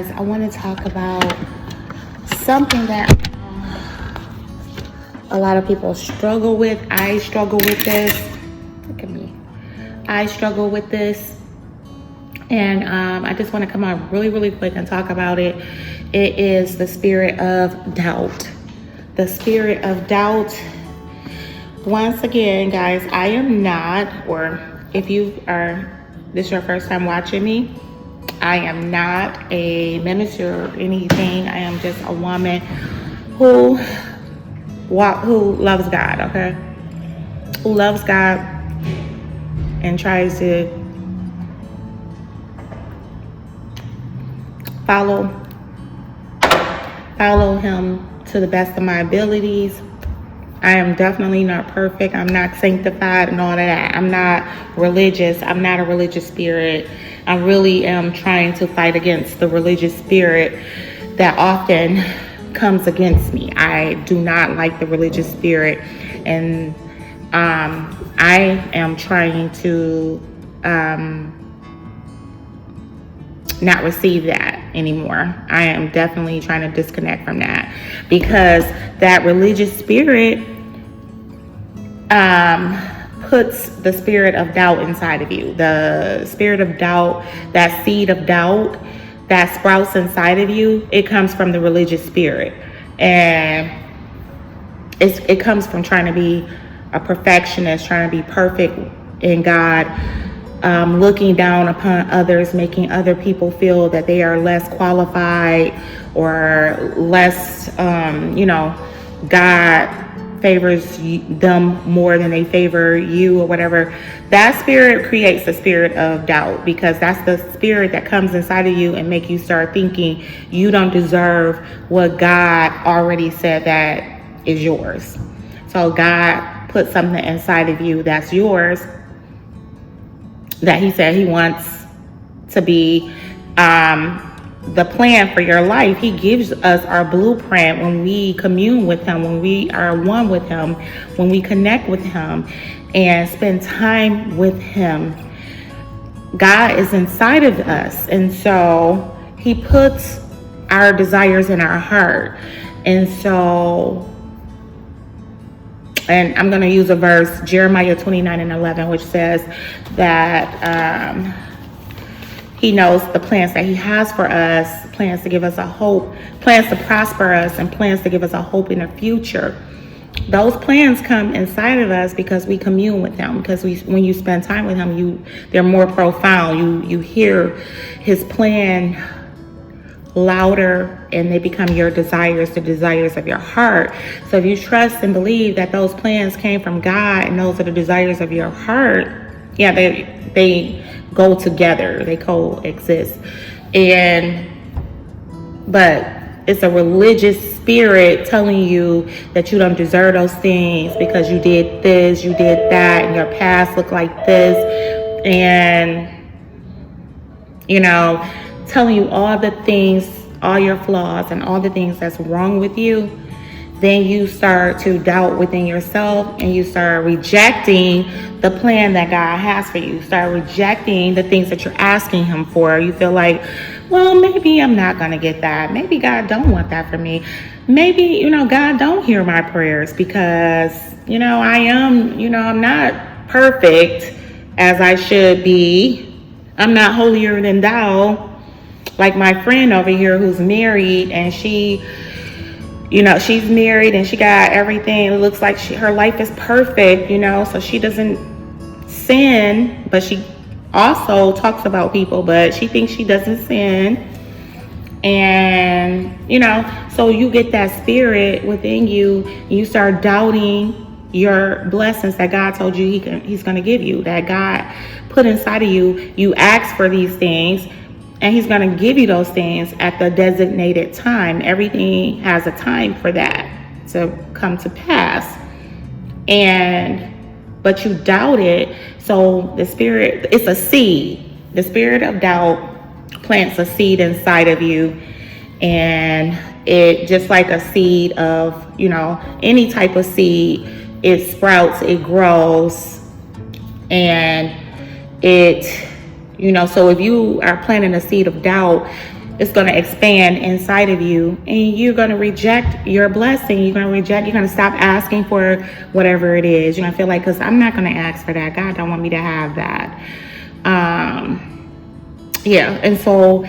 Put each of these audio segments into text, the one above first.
guys, I want to talk about something that a lot of people struggle with. I struggle with this. Look at me. I struggle with this. And I just want to come on really quick and talk about it. It is the spirit of doubt. The spirit of doubt. Once again, guys, I am not, or if this is your first time watching me, I am not a minister or anything. I am just a woman who loves God, okay? Who loves God and tries to follow him to the best of my abilities. I am definitely not perfect. I'm not sanctified and all of that. I'm not religious. I'm not a religious spirit. I really am trying to fight against the religious spirit that often comes against me. I do not like the religious spirit, and I am trying to not receive that anymore. I am definitely trying to disconnect from that, because that religious spirit puts the spirit of doubt inside of you. The spirit of doubt, that seed of doubt that sprouts inside of you, it comes from the religious spirit. And it comes from trying to be a perfectionist, trying to be perfect in God, looking down upon others, making other people feel that they are less qualified or less, God favors them more than they favor you or whatever. That spirit creates a spirit of doubt, because that's the spirit that comes inside of you and make you start thinking you don't deserve what God already said that is yours. So God put something inside of you that's yours, that he said he wants to be the plan for your life. He gives us our blueprint when we commune with him, when we are one with him, when we connect with him and spend time with him. God is inside of us, and so he puts our desires in our heart. And I'm going to use a verse, Jeremiah 29:11, which says that he knows the plans that he has for us, plans to give us a hope, plans to prosper us, and plans to give us a hope in the future. Those plans come inside of us because we commune with him, because when you spend time with him, they're more profound. You hear his plan louder, and they become your desires, the desires of your heart. So if you trust and believe that those plans came from God and those are the desires of your heart, yeah, they go together, they coexist. But it's a religious spirit telling you that you don't deserve those things because you did this, you did that, and your past looked like this, and telling you all the things, all your flaws and all the things that's wrong with you. Then you start to doubt within yourself, and you start rejecting the plan that God has for you. You start rejecting the things that you're asking him for. You feel like, well, maybe I'm not going to get that. Maybe God don't want that for me. Maybe, God don't hear my prayers because, I'm not perfect as I should be. I'm not holier than thou. Like my friend over here who's married, and she's married and she got everything. It looks like her life is perfect, so she doesn't sin, but she also talks about people, but she thinks she doesn't sin. And, so you get that spirit within you, and you start doubting your blessings that God told you he's going to give you, that God put inside of you. You ask for these things, and he's going to give you those things at the designated time. Everything has a time for that to come to pass. But you doubt it. So the spirit, it's a seed. The spirit of doubt plants a seed inside of you. And it, just like a seed of, any type of seed, it sprouts, it grows, and it, so if you are planting a seed of doubt, it's going to expand inside of you, and you're going to reject your blessing. You're going to stop asking for whatever it is. You're going to feel like, because I'm not going to ask for that. God don't want me to have that. Yeah. And so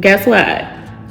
guess what?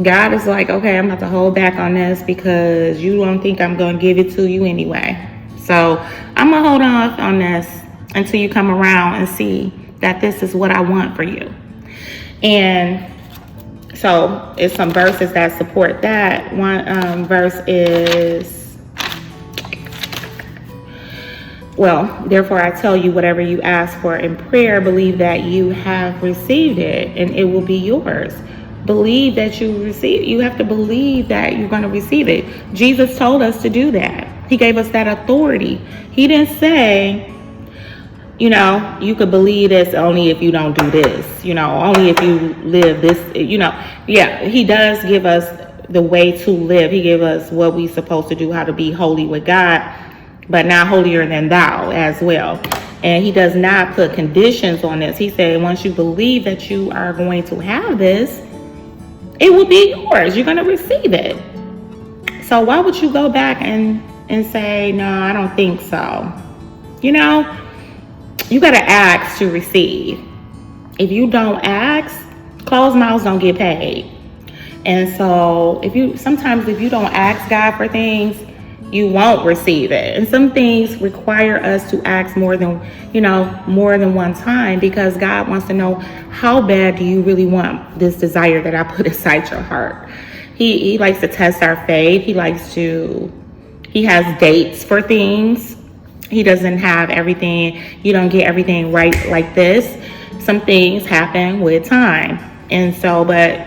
God is like, okay, I'm about to hold back on this because you don't think I'm going to give it to you anyway. So I'm going to hold off on this until you come around and see that this is what I want for you. And so it's some verses that support that. One verse is, well, therefore I tell you, whatever you ask for in prayer, believe that you have received it and it will be yours. Believe that you receive. You have to believe that you're going to receive it. Jesus told us to do that. He gave us that authority. He didn't say, you could believe this only if you don't do this, only if you live this, Yeah, he does give us the way to live. He gave us what we're supposed to do, how to be holy with God, but not holier than thou as well. And he does not put conditions on this. He said, once you believe that you are going to have this, it will be yours. You're going to receive it. So why would you go back and say, no, I don't think so? You got to ask to receive. If you don't ask, closed mouths don't get paid. And so if you don't ask God for things, you won't receive it. And some things require us to ask more than one time, because God wants to know, how bad do you really want this desire that I put inside your heart? He likes to test our faith. He has dates for things. He doesn't have everything. You don't get everything right like this. Some things happen with time. And so, but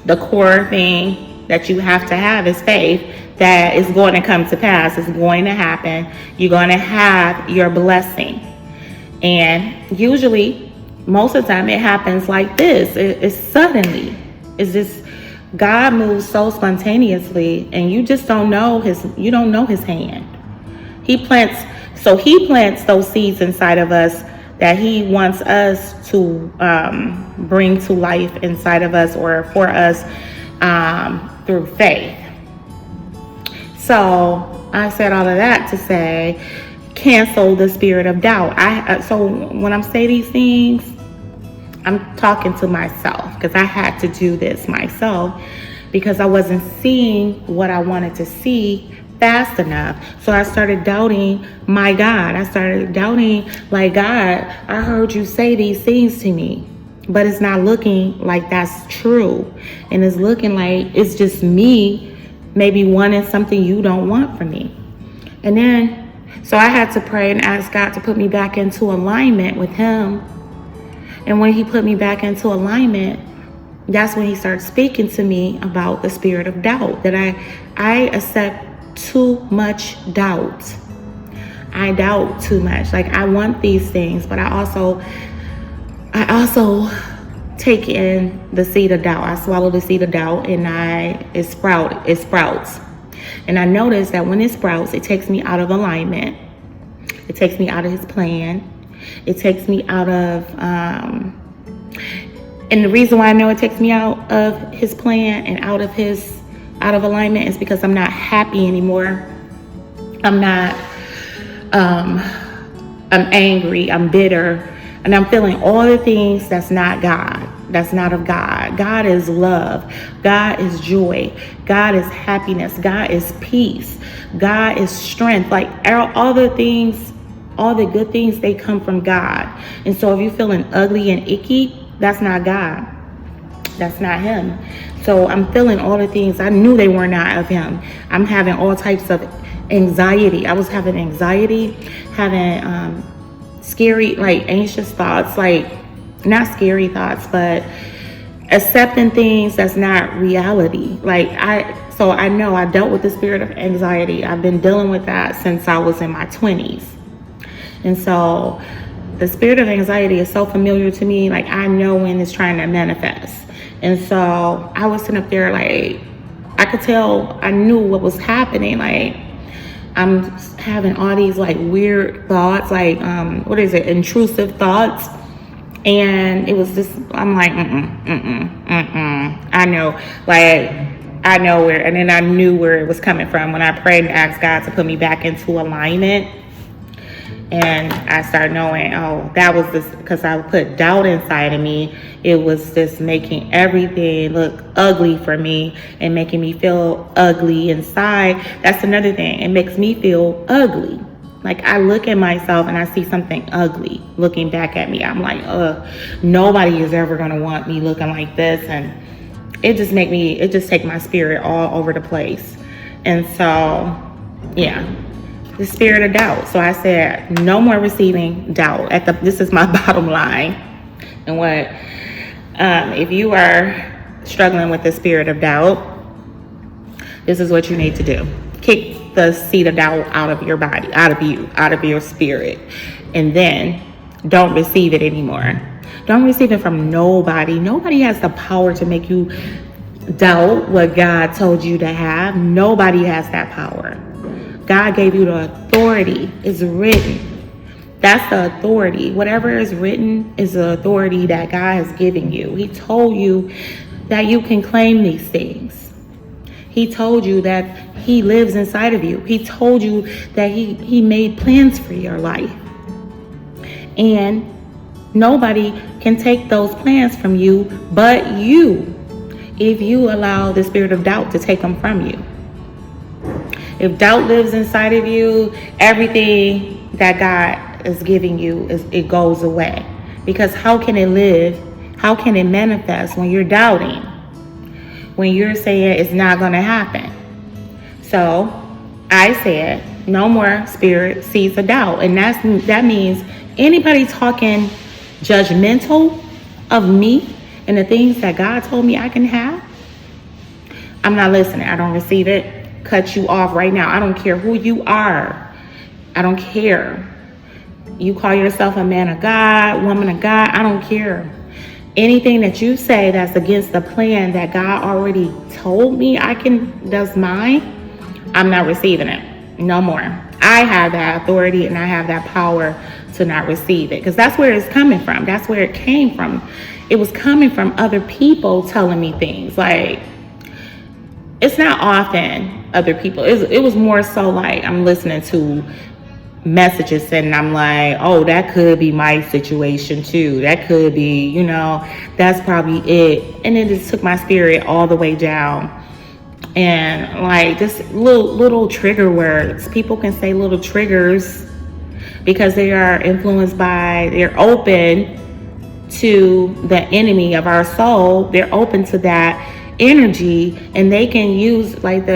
the core thing that you have to have is faith that is going to come to pass. It's going to happen. You're going to have your blessing. And usually, most of the time, it happens like this. It's suddenly. It's just, God moves so spontaneously, and you just don't know his hand. He plants those seeds inside of us that he wants us to bring to life inside of us, or for us through faith. So I said all of that to say, cancel the spirit of doubt. So when I'm saying these things, I'm talking to myself, because I had to do this myself, because I wasn't seeing what I wanted to see fast enough. So I started doubting my God. I started doubting, like, God, I heard you say these things to me, but it's not looking like that's true. And it's looking like it's just me maybe wanting something you don't want from me. And then, so I had to pray and ask God to put me back into alignment with him. And when he put me back into alignment, that's when he started speaking to me about the spirit of doubt, that I accept too much doubt. I doubt too much. Like, I want these things, but I also take in the seed of doubt. I swallow the seed of doubt, and it sprouts. And I notice that when it sprouts, it takes me out of alignment. It takes me out of his plan. It takes me out of, and the reason why I know it takes me out of his plan and out of alignment is because I'm not happy anymore. I'm angry, I'm bitter, and I'm feeling all the things that's not God, that's not of God. God is love. God is joy. God is happiness. God is peace. God is strength. Like, all the things, all the good things, they come from God. And so if you're feeling ugly and icky, that's not God. That's not him. So I'm feeling all the things I knew they were not of him. I'm having all types of anxiety. I was having anxiety, having scary, like, anxious thoughts, like, not scary thoughts, but accepting things that's not reality. So I know I dealt with the spirit of anxiety. I've been dealing with that since I was in my 20s. And so the spirit of anxiety is so familiar to me. Like, I know when it's trying to manifest. And so I was sitting up there, like, I could tell, I knew what was happening. Like, I'm having all these, like, weird thoughts, like, intrusive thoughts. And it was just, I'm like, I know, like, I know where, and then I knew where it was coming from when I prayed and asked God to put me back into alignment. And I started knowing, oh, that was this, because I put doubt inside of me. It was just making everything look ugly for me and making me feel ugly inside. That's another thing. It makes me feel ugly. Like, I look at myself and I see something ugly looking back at me. I'm like, nobody is ever going to want me looking like this. And it just take my spirit all over the place. And so, yeah. The spirit of doubt. So I said, no more receiving doubt. This is my bottom line. And if you are struggling with the spirit of doubt, this is what you need to do. Kick the seed of doubt out of your body, out of your spirit. And then don't receive it anymore. Don't receive it from nobody. Nobody has the power to make you doubt what God told you to have. Nobody has that power. God gave you the authority. It's written. That's the authority. Whatever is written is the authority that God has given you. He told you that you can claim these things. He told you that he lives inside of you. He told you that he made plans for your life. And nobody can take those plans from you but you, if you allow the spirit of doubt to take them from you. If doubt lives inside of you, everything that God is giving you, it goes away. Because how can it live? How can it manifest when you're doubting? When you're saying it's not going to happen? So I said, no more spirit seeds of doubt. And that means anybody talking judgmental of me and the things that God told me I can have, I'm not listening. I don't receive it. Cut you off right now. I don't care who you are. I don't care. You call yourself a man of God, woman of God. I don't care. Anything that you say that's against the plan that God already told me does mine, I'm not receiving it. No more. I have that authority and I have that power to not receive it, because that's where it's coming from. That's where it came from. It was coming from other people telling me things. Like, it's not often other people. It was more so like I'm listening to messages and I'm like, oh, that could be my situation too. That could be, that's probably it. And it just took my spirit all the way down. And like just little trigger words. People can say little triggers because they are they're open to the enemy of our soul. They're open to that energy, and they can use like the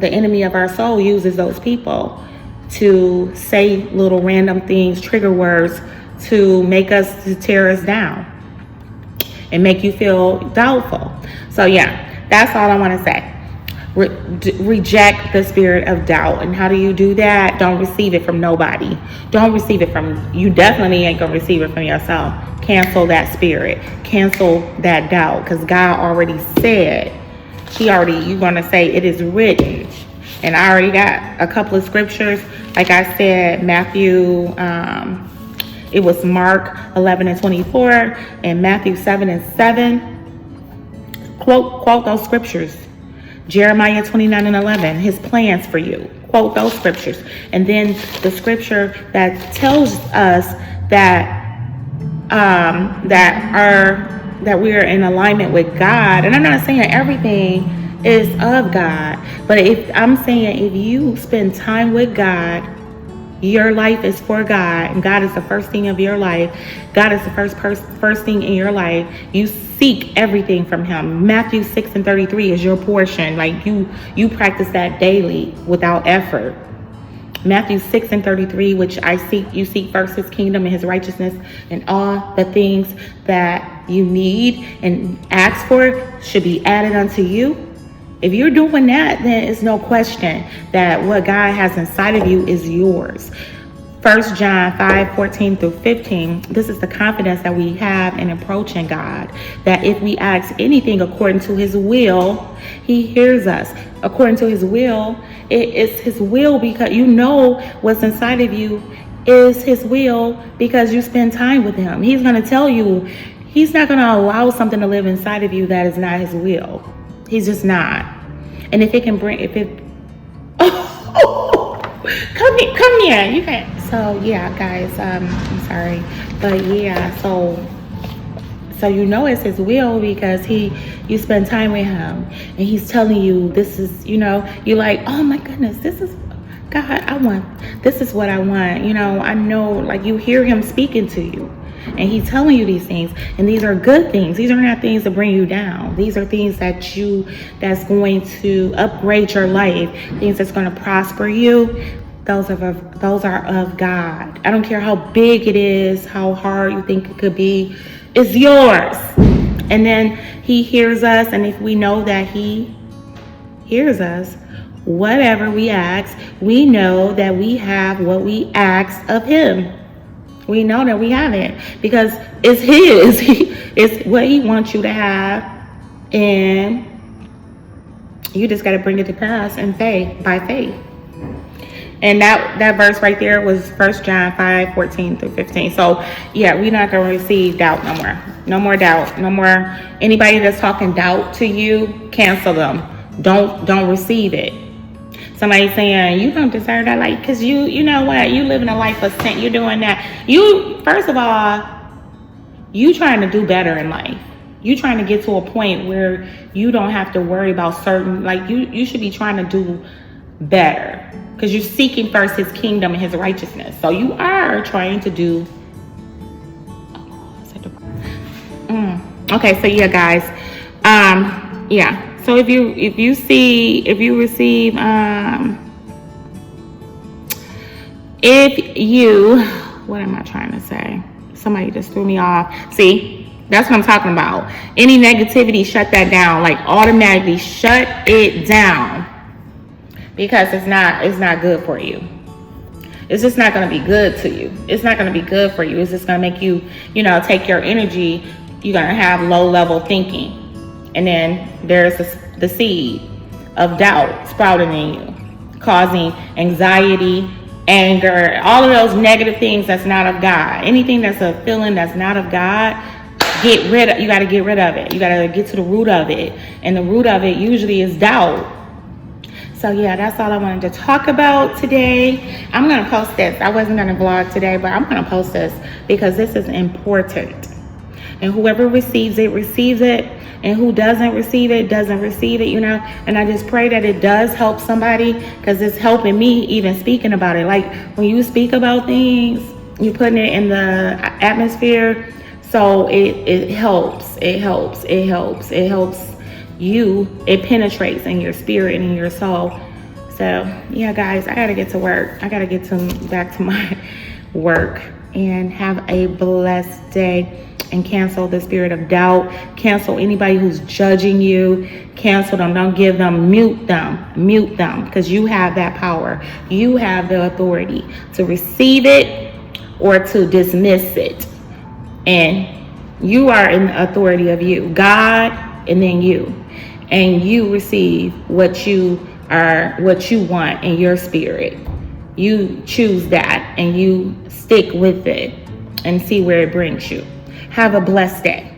enemy of our soul uses those people to say little random things, trigger words, to tear us down and make you feel doubtful. So yeah, that's all I want to say. Reject the spirit of doubt. And how do you do that? Don't receive it from nobody. Don't receive it from, you definitely ain't gonna receive it from yourself. Cancel that spirit. Cancel that doubt, because God already said, you're gonna say it is written. And I already got a couple of scriptures. Like I said, Matthew, it was Mark 11:24 and Matthew 7:7. Quote those scriptures. Jeremiah 29:11, his plans for you. Quote those scriptures. And then the scripture that tells us that we are in alignment with God. And I'm not saying everything is of God, but I'm saying if you spend time with God, your life is for God, and God is the first thing of your life. God is the first thing in your life. You seek everything from him. Matthew 6:33 is your portion. Like you practice that daily without effort. Matthew 6:33, which you seek first his kingdom and his righteousness, and all the things that you need and ask for should be added unto you. If you're doing that, then it's no question that what God has inside of you is yours. 1 John 5:14-15, this is the confidence that we have in approaching God, that if we ask anything according to his will, he hears us. According to his will, it's his will, because you know what's inside of you is his will because you spend time with him. He's going to tell you, he's not going to allow something to live inside of you that is not his will. He's just not. And if it can bring, come here, you can. So yeah, guys, I'm sorry, but yeah, so you know it's his will because you spend time with him and he's telling you this is, you're like, oh my goodness, this is God, this is what I want. I know, like, you hear him speaking to you and he's telling you these things, and these are good things. These are not things to bring you down. These are things that's going to upgrade your life, things that's going to prosper you. Those are of God. I don't care how big it is, how hard you think it could be, it's yours. And then he hears us, and if we know that he hears us, whatever we ask, we know that we have what we ask of him. We know that we have it because it's his. It's what he wants you to have, and you just got to bring it to pass in faith, by faith. And that verse right there was 1 John 5:14-15. So yeah, we're not going to receive doubt no more. No more doubt. No more. Anybody that's talking doubt to you, cancel them. Don't receive it. Somebody saying you don't deserve that life because you know what, you living a life of sin, you're doing that. You, first of all, you trying to do better in life. You trying to get to a point where you don't have to worry about certain, like, you should be trying to do better because you're seeking first his kingdom and his righteousness. So you are trying to do okay. So yeah, guys, yeah. So if you receive, what am I trying to say? Somebody just threw me off. See, that's what I'm talking about. Any negativity, shut that down. Like, automatically shut it down, because it's not good for you. It's just not going to be good to you. It's not going to be good for you. It's just going to make you, take your energy. You're going to have low level thinking. And then there's the seed of doubt sprouting in you, causing anxiety, anger, all of those negative things that's not of God. Anything that's a feeling that's not of God, you got to get rid of it. You got to get to the root of it. And the root of it usually is doubt. So yeah, that's all I wanted to talk about today. I'm going to post this. I wasn't going to vlog today, but I'm going to post this because this is important. And whoever receives it, receives it. And who doesn't receive it, doesn't receive it, And I just pray that it does help somebody, because it's helping me even speaking about it. Like, when you speak about things, you're putting it in the atmosphere. So it helps. It helps you. It penetrates in your spirit and in your soul. So yeah, guys, I got to get to work. I got to get back to my work, and have a blessed day. And cancel the spirit of doubt. Cancel anybody who's judging you. Cancel them. Don't give them. Mute them. Because you have that power. You have the authority to receive it or to dismiss it. And you are in the authority of you. God, and then you. And you receive what you want in your spirit. You choose that and you stick with it and see where it brings you. Have a blessed day.